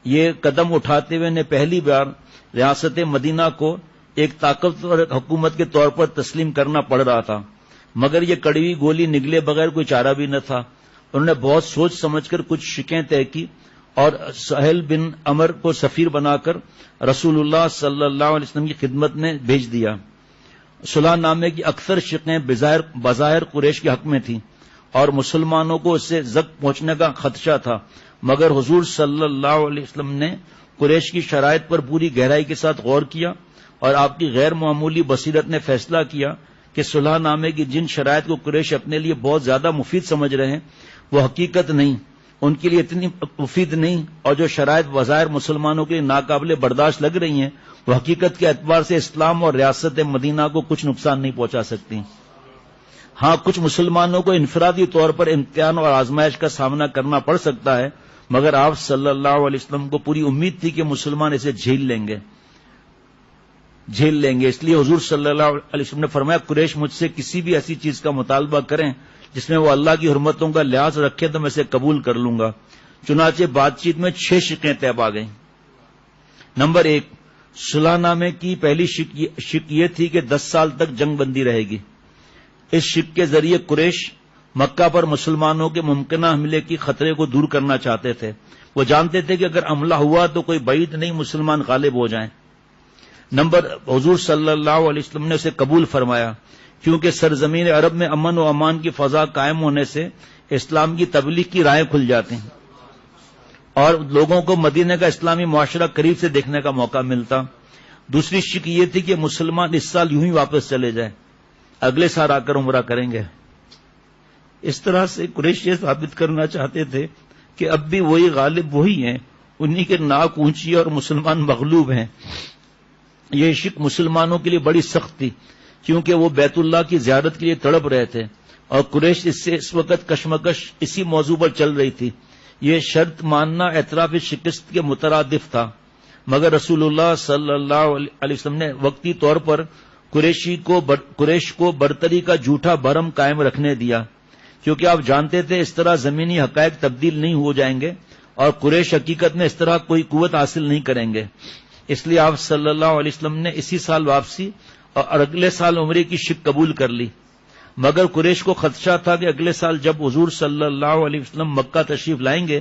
[SPEAKER 1] یہ قدم اٹھاتے ہوئے انہیں پہلی بار ریاست مدینہ کو ایک طاقتور حکومت کے طور پر تسلیم کرنا پڑ رہا تھا، مگر یہ کڑوی گولی نگلے بغیر کوئی چارہ بھی نہ تھا۔ انہوں نے بہت سوچ سمجھ کر کچھ شکیں طے کی اور سہیل بن عمر کو سفیر بنا کر رسول اللہ صلی اللہ علیہ وسلم کی خدمت میں بھیج دیا۔ صلح نامے کی اکثر شکیں بظاہر قریش کے حق میں تھیں اور مسلمانوں کو اس سے زک پہنچنے کا خدشہ تھا، مگر حضور صلی اللہ علیہ وسلم نے قریش کی شرائط پر پوری گہرائی کے ساتھ غور کیا اور آپ کی غیر معمولی بصیرت نے فیصلہ کیا کہ صلح نامے کی جن شرائط کو قریش اپنے لیے بہت زیادہ مفید سمجھ رہے ہیں وہ حقیقت نہیں، ان کے لیے اتنی مفید نہیں، اور جو شرائط بظاہر مسلمانوں کے لیے ناقابل برداشت لگ رہی ہیں وہ حقیقت کے اعتبار سے اسلام اور ریاست مدینہ کو کچھ نقصان نہیں پہنچا سکتی۔ ہاں، کچھ مسلمانوں کو انفرادی طور پر امتحان اور آزمائش کا سامنا کرنا پڑ سکتا ہے، مگر آپ صلی اللہ علیہ وسلم کو پوری امید تھی کہ مسلمان اسے جھیل لیں گے۔ اس لیے حضور صلی اللہ علیہ وسلم نے فرمایا، قریش مجھ سے کسی بھی ایسی چیز کا مطالبہ کریں جس میں وہ اللہ کی حرمتوں کا لحاظ رکھے تو میں اسے قبول کر لوں گا۔ چنانچہ بات چیت میں 6 شکیں طے پا گئیں۔ نمبر 1، صلح نامے کی پہلی شک یہ تھی کہ 10 سال تک جنگ بندی رہے گی۔ اس شک کے ذریعے قریش مکہ پر مسلمانوں کے ممکنہ حملے کی خطرے کو دور کرنا چاہتے تھے۔ وہ جانتے تھے کہ اگر حملہ ہوا تو کوئی بعید نہیں مسلمان غالب ہو جائیں۔ حضور صلی اللہ علیہ وسلم نے اسے قبول فرمایا، کیونکہ سرزمین عرب میں امن و امان کی فضا قائم ہونے سے اسلام کی تبلیغ کی راہیں کھل جاتی ہیں اور لوگوں کو مدینہ کا اسلامی معاشرہ قریب سے دیکھنے کا موقع ملتا۔ دوسری شک یہ تھی کہ مسلمان اس سال یوں ہی واپس چلے جائیں، اگلے سال آ کر عمرہ کریں گے۔ اس طرح سے قریش یہ ثابت کرنا چاہتے تھے کہ اب بھی وہی غالب وہی ہیں، انہی کے ناک اونچی اور مسلمان مغلوب ہیں۔ یہ شک مسلمانوں کے لیے بڑی سخت تھی، کیونکہ وہ بیت اللہ کی زیارت کے لیے تڑپ رہے تھے اور قریش اس سے اس وقت کشمکش اسی موضوع پر چل رہی تھی۔ یہ شرط ماننا اعتراف شکست کے مترادف تھا، مگر رسول اللہ صلی اللہ علیہ وسلم نے وقتی طور پر قریش کو برتری کا جھوٹا بھرم قائم رکھنے دیا، کیونکہ آپ جانتے تھے اس طرح زمینی حقائق تبدیل نہیں ہو جائیں گے اور قریش حقیقت میں اس طرح کوئی قوت حاصل نہیں کریں گے۔ اس لیے آپ صلی اللہ علیہ وسلم نے اسی سال واپسی اور اگلے سال عمرے کی شک قبول کر لی، مگر قریش کو خدشہ تھا کہ اگلے سال جب حضور صلی اللہ علیہ وسلم مکہ تشریف لائیں گے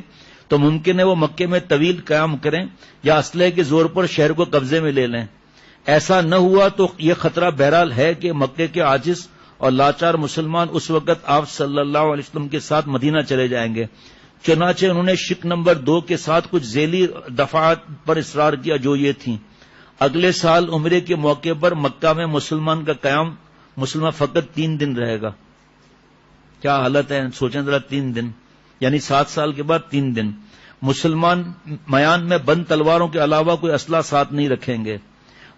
[SPEAKER 1] تو ممکن ہے وہ مکے میں طویل قیام کریں یا اسلحے کے زور پر شہر کو قبضے میں لے لیں۔ ایسا نہ ہوا تو یہ خطرہ بہرحال ہے کہ مکے کے عاجز اور لاچار مسلمان اس وقت آپ صلی اللہ علیہ وسلم کے ساتھ مدینہ چلے جائیں گے۔ چنانچہ انہوں نے شک نمبر 2 کے ساتھ کچھ ذیلی دفعات پر اصرار کیا، جو یہ تھیں: اگلے سال عمرے کے موقع پر مکہ میں مسلمان کا قیام مسلمان فقط 3 دن رہے گا۔ کیا حالت ہے، سوچیں ذرا، 3 دن یعنی 7 سال کے بعد 3 دن۔ مسلمان میان میں بند تلواروں کے علاوہ کوئی اسلحہ ساتھ نہیں رکھیں گے۔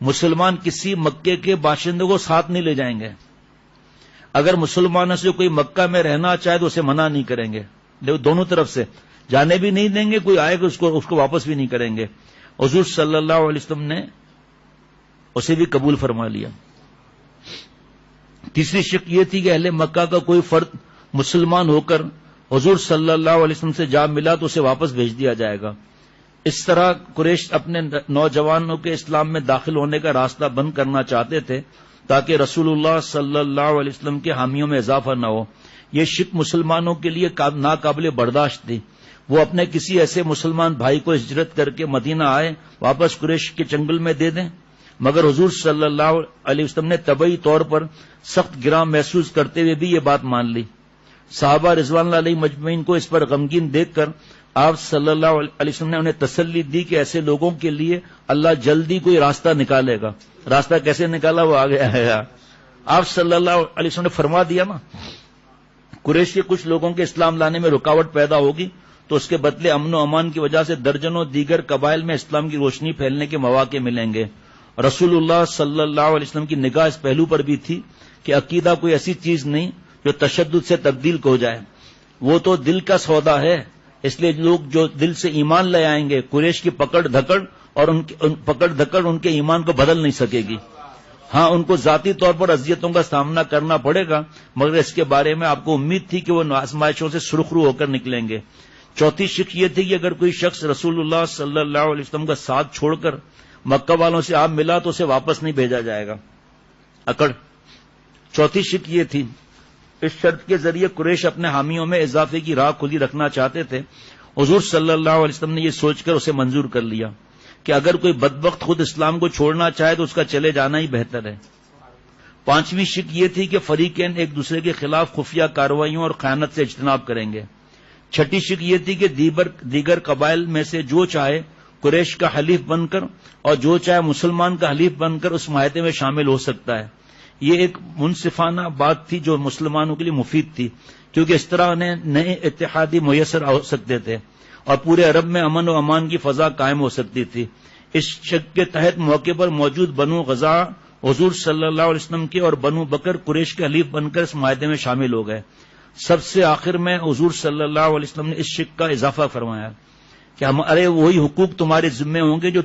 [SPEAKER 1] مسلمان کسی مکے کے باشندے کو ساتھ نہیں لے جائیں گے۔ اگر مسلمانوں سے کوئی مکہ میں رہنا چاہے تو اسے منع نہیں کریں گے، دونوں طرف سے جانے بھی نہیں دیں گے، کوئی آئے گا اس کو واپس بھی نہیں کریں گے۔ حضور صلی اللہ علیہ وسلم نے اسے بھی قبول فرما لیا۔ تیسری شک یہ تھی کہ اہل مکہ کا کوئی فرد مسلمان ہو کر حضور صلی اللہ علیہ وسلم سے جا ملا تو اسے واپس بھیج دیا جائے گا۔ اس طرح قریش اپنے نوجوانوں کے اسلام میں داخل ہونے کا راستہ بند کرنا چاہتے تھے تاکہ رسول اللہ صلی اللہ علیہ وسلم کے حامیوں میں اضافہ نہ ہو۔ یہ شک مسلمانوں کے لیے ناقابل برداشت تھی۔ وہ اپنے کسی ایسے مسلمان بھائی کو ہجرت کر کے مدینہ آئے، واپس قریش کے چنگل میں دے دیں، مگر حضور صلی اللہ علیہ وسلم نے طبعی طور پر سخت گراں محسوس کرتے ہوئے بھی یہ بات مان لی۔ صحابہ رضوان اللہ علیہ مجمعین کو اس پر غمگین دیکھ کر آپ صلی اللہ علیہ وسلم نے انہیں تسلی دی کہ ایسے لوگوں کے لیے اللہ جلدی کوئی راستہ نکالے گا۔ راستہ کیسے نکالا وہ آگے آئے گا۔ آپ صلی اللہ علیہ وسلم نے فرما دیا نا، قریش کے کچھ لوگوں کے اسلام لانے میں رکاوٹ پیدا ہوگی تو اس کے بدلے امن و امان کی وجہ سے درجنوں دیگر قبائل میں اسلام کی روشنی پھیلنے کے مواقع ملیں گے۔ رسول اللہ صلی اللہ علیہ وسلم کی نگاہ اس پہلو پر بھی تھی کہ عقیدہ کوئی ایسی چیز نہیں جو تشدد سے تبدیل ہو جائے، وہ تو دل کا سودا ہے۔ اس لیے لوگ جو دل سے ایمان لے آئیں گے، قریش کی پکڑ دھکڑ ان کے ایمان کو بدل نہیں سکے گی۔ ہاں، ان کو ذاتی طور پر اذیتوں کا سامنا کرنا پڑے گا، مگر اس کے بارے میں آپ کو امید تھی کہ وہ آزمائشوں سے سرخرو ہو کر نکلیں گے۔ چوتھی شک یہ تھی کہ اگر کوئی شخص رسول اللہ صلی اللہ علیہ وسلم کا ساتھ چھوڑ کر مکہ والوں سے آپ ملا تو اسے واپس نہیں بھیجا جائے گا۔ چوتھی شک یہ تھی، اس شرط کے ذریعے قریش اپنے حامیوں میں اضافے کی راہ کھلی رکھنا چاہتے تھے۔ حضور صلی اللہ علیہ وسلم نے یہ سوچ کر اسے منظور کر لیا کہ اگر کوئی بدبخت خود اسلام کو چھوڑنا چاہے تو اس کا چلے جانا ہی بہتر ہے۔ پانچویں شک یہ تھی کہ فریقین ایک دوسرے کے خلاف خفیہ کارروائیوں اور خیانت سے اجتناب کریں گے۔ چھٹی شک یہ تھی کہ دیگر قبائل میں سے جو چاہے قریش کا حلیف بن کر اور جو چاہے مسلمان کا حلیف بن کر اس معاہدے میں شامل ہو سکتا ہے۔ یہ ایک منصفانہ بات تھی جو مسلمانوں کے لیے مفید تھی، کیونکہ اس طرح انہیں نئے اتحادی میسر ہو سکتے تھے اور پورے عرب میں امن و امان کی فضا قائم ہو سکتی تھی۔ اس شک کے تحت موقع پر موجود بنو غزا حضور صلی اللہ علیہ وسلم کے اور بنو بکر قریش کے حلیف بن کر اس معاہدے میں شامل ہو گئے۔ سب سے آخر میں حضور صلی اللہ علیہ وسلم نے اس شک کا اضافہ فرمایا کہ ہمارے وہی حقوق تمہارے ذمے ہوں گے جو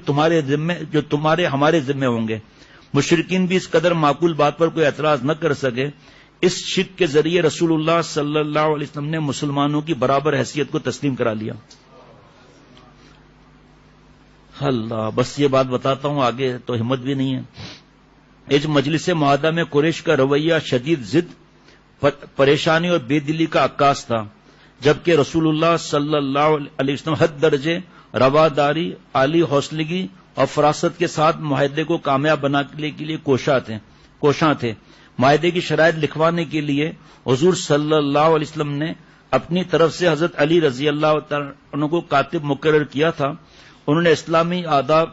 [SPEAKER 1] تمہارے ہمارے ذمے ہوں گے۔ مشرکین بھی اس قدر معقول بات پر کوئی اعتراض نہ کر سکے۔ اس شک کے ذریعے رسول اللہ صلی اللہ علیہ وسلم نے مسلمانوں کی برابر حیثیت کو تسلیم کرا لیا۔ اللہ، بس یہ بات بتاتا ہوں، آگے تو ہمت بھی نہیں ہے۔ اس مجلس معاہدہ میں قریش کا رویہ شدید ضد، پریشانی اور بے دلی کا عکاس تھا، جبکہ رسول اللہ صلی اللہ علیہ وسلم حد درجے رواداری، عالی حوصلگی اور فراست کے ساتھ معاہدے کو کامیاب بنانے کے لیے کوشاں تھے۔ معاہدے کی شرائط لکھوانے کے لیے حضور صلی اللہ علیہ وسلم نے اپنی طرف سے حضرت علی رضی اللہ تعالیٰ عنہ کو کاتب مقرر کیا تھا۔ انہوں نے اسلامی آداب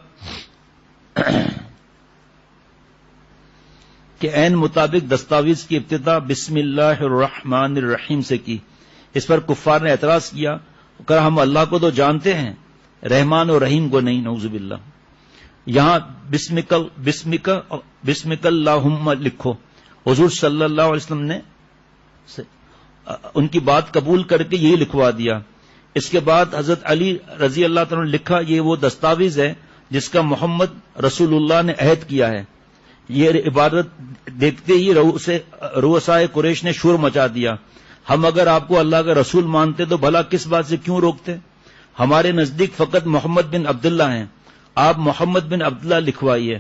[SPEAKER 1] کے عین مطابق دستاویز کی ابتدا بسم اللہ الرحمن الرحیم سے کی۔ اس پر کفار نے اعتراض کیا کہ ہم اللہ کو تو جانتے ہیں، رحمان اور رحیم کو نہیں، نعوذ باللہ۔ یہاں بسمک اللہم لکھو۔ حضور صلی اللہ علیہ وسلم نے ان کی بات قبول کر کے یہی لکھوا دیا۔ اس کے بعد حضرت علی رضی اللہ تعالیٰ نے لکھا، یہ وہ دستاویز ہے جس کا محمد رسول اللہ نے عہد کیا ہے۔ یہ عبارت دیکھتے ہی رؤسائے قریش نے شور مچا دیا، ہم اگر آپ کو اللہ کا رسول مانتے تو بھلا کس بات سے کیوں روکتے؟ ہمارے نزدیک فقط محمد بن عبداللہ ہیں، آپ محمد بن عبداللہ لکھوائیے۔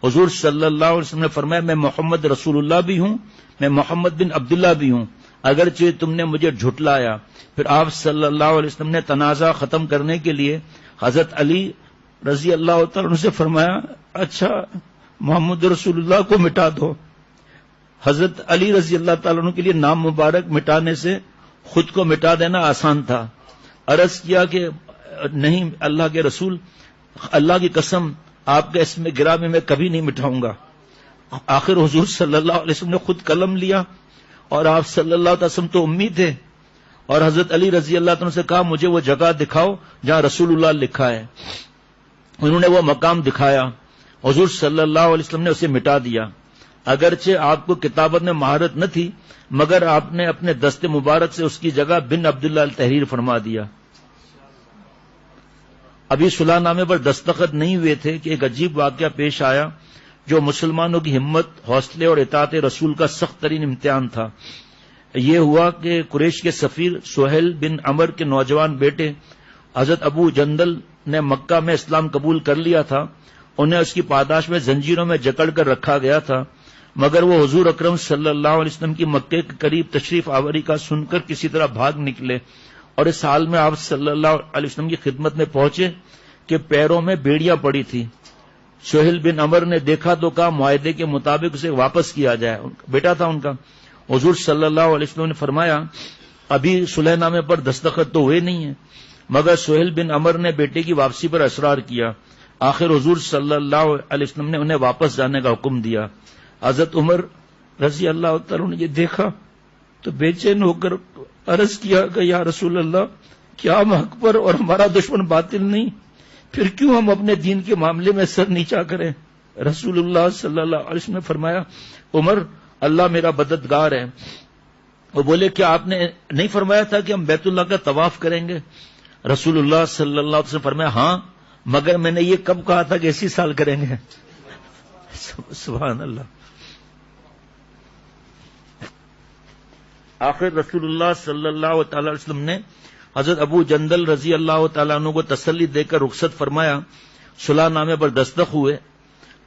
[SPEAKER 1] حضور صلی اللہ علیہ وسلم نے فرمایا، میں محمد رسول اللہ بھی ہوں، میں محمد بن عبداللہ بھی ہوں، اگرچہ تم نے مجھے جھٹلایا۔ پھر آپ صلی اللہ علیہ وسلم نے تنازع ختم کرنے کے لیے حضرت علی رضی اللہ تعالیٰ عنہ سے فرمایا، اچھا محمد رسول اللہ کو مٹا دو۔ حضرت علی رضی اللہ تعالیٰ عنہ کے لیے نام مبارک مٹانے سے خود کو مٹا دینا آسان تھا۔ عرض کیا کہ نہیں اللہ کے رسول، اللہ کی قسم آپ کے اسم گرامی میں کبھی نہیں مٹاؤں گا۔ آخر حضور صلی اللہ علیہ وسلم نے خود قلم لیا، اور آپ صلی اللہ علیہ وسلم تو امی تھے، اور حضرت علی رضی اللہ عنہ سے کہا مجھے وہ جگہ دکھاؤ جہاں رسول اللہ لکھا ہے۔ انہوں نے وہ مقام دکھایا، حضور صلی اللہ علیہ وسلم نے اسے مٹا دیا۔ اگرچہ آپ کو کتابت میں مہارت نہ تھی، مگر آپ نے اپنے دست مبارک سے اس کی جگہ بن عبداللہ تحریر فرما دیا۔ ابھی صلح نامے پر دستخط نہیں ہوئے تھے کہ ایک عجیب واقعہ پیش آیا جو مسلمانوں کی ہمت، حوصلے اور اطاعت رسول کا سخت ترین امتحان تھا۔ یہ ہوا کہ قریش کے سفیر سہیل بن عمر کے نوجوان بیٹے حضرت ابو جندل نے مکہ میں اسلام قبول کر لیا تھا۔ انہیں اس کی پاداش میں زنجیروں میں جکڑ کر رکھا گیا تھا، مگر وہ حضور اکرم صلی اللہ علیہ وسلم کی مکے کے قریب تشریف آوری کا سن کر کسی طرح بھاگ نکلے، اور اس حال میں آپ صلی اللہ علیہ وسلم کی خدمت میں پہنچے کہ پیروں میں بیڑیاں پڑی تھی۔ سہیل بن عمر نے دیکھا تو کہا معاہدے کے مطابق اسے واپس کیا جائے، بیٹا تھا ان کا۔ حضور صلی اللہ علیہ وسلم نے فرمایا ابھی صلح نامے پر دستخط تو ہوئے نہیں ہیں، مگر سہیل بن عمر نے بیٹے کی واپسی پر اصرار کیا۔ آخر حضور صلی اللہ علیہ وسلم نے انہیں واپس جانے کا حکم دیا۔ حضرت عمر رضی اللہ تعالیٰ نے یہ دیکھا تو بے چین ہو کر عرض کیا کہ یا رسول اللہ، کیا ہم حق پر اور ہمارا دشمن باطل نہیں؟ پھر کیوں ہم اپنے دین کے معاملے میں سر نیچا کریں؟ رسول اللہ صلی اللہ علیہ وسلم نے فرمایا عمر، اللہ میرا مددگار ہے۔ وہ بولے کیا آپ نے نہیں فرمایا تھا کہ ہم بیت اللہ کا طواف کریں گے؟ رسول اللہ صلی اللہ علیہ وسلم فرمایا ہاں، مگر میں نے یہ کب کہا تھا کہ اسی سال کریں گے؟ سبحان اللہ۔ آخر رسول اللہ صلی اللہ تعالی علیہ وسلم نے حضرت ابو جندل رضی اللہ تعالیٰ عنہ کو تسلی دے کر رخصت فرمایا۔ صلح نامے پر دستخط ہوئے۔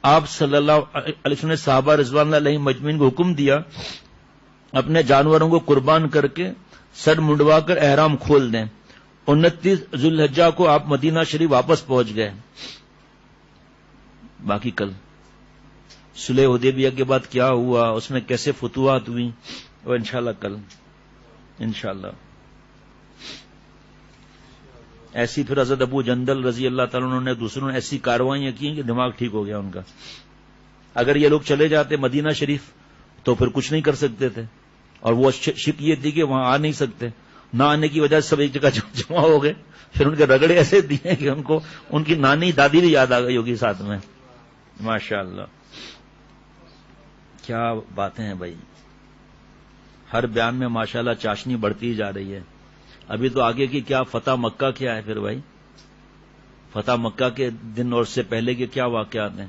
[SPEAKER 1] آپ صلی اللہ علیہ وسلم نے صحابہ رضوان اللہ علیہم مجمعین کو حکم دیا اپنے جانوروں کو قربان کر کے سر منڈوا کر احرام کھول دیں۔ 29 ذوالحجہ کو آپ مدینہ شریف واپس پہنچ گئے۔ باقی کل صلح حدیبیہ کے بعد کیا ہوا، اس میں کیسے فتوحات ہوئی، وہ انشاءاللہ کل انشاءاللہ۔ ایسی پھر حضرت ابو جندل رضی اللہ تعالیٰ عنہ نے دوسروں نے ایسی کارروائیاں کی کہ دماغ ٹھیک ہو گیا ان کا۔ اگر یہ لوگ چلے جاتے مدینہ شریف تو پھر کچھ نہیں کر سکتے تھے، اور وہ شک یہ تھی کہ وہاں آ نہیں سکتے، نہ آنے کی وجہ سے سب ایک جگہ جمع ہو گئے۔ پھر ان کے رگڑے ایسے دیے کہ ان کو ان کی نانی دادی بھی یاد آ گئی ہوگی ساتھ میں۔ ماشاءاللہ کیا باتیں ہیں بھائی، ہر بیان میں ماشاءاللہ چاشنی بڑھتی ہی جا رہی ہے۔ ابھی تو آگے کی کیا فتح مکہ کیا ہے پھر بھائی، فتح مکہ کے دن اور اس سے پہلے کے کیا واقعات ہیں۔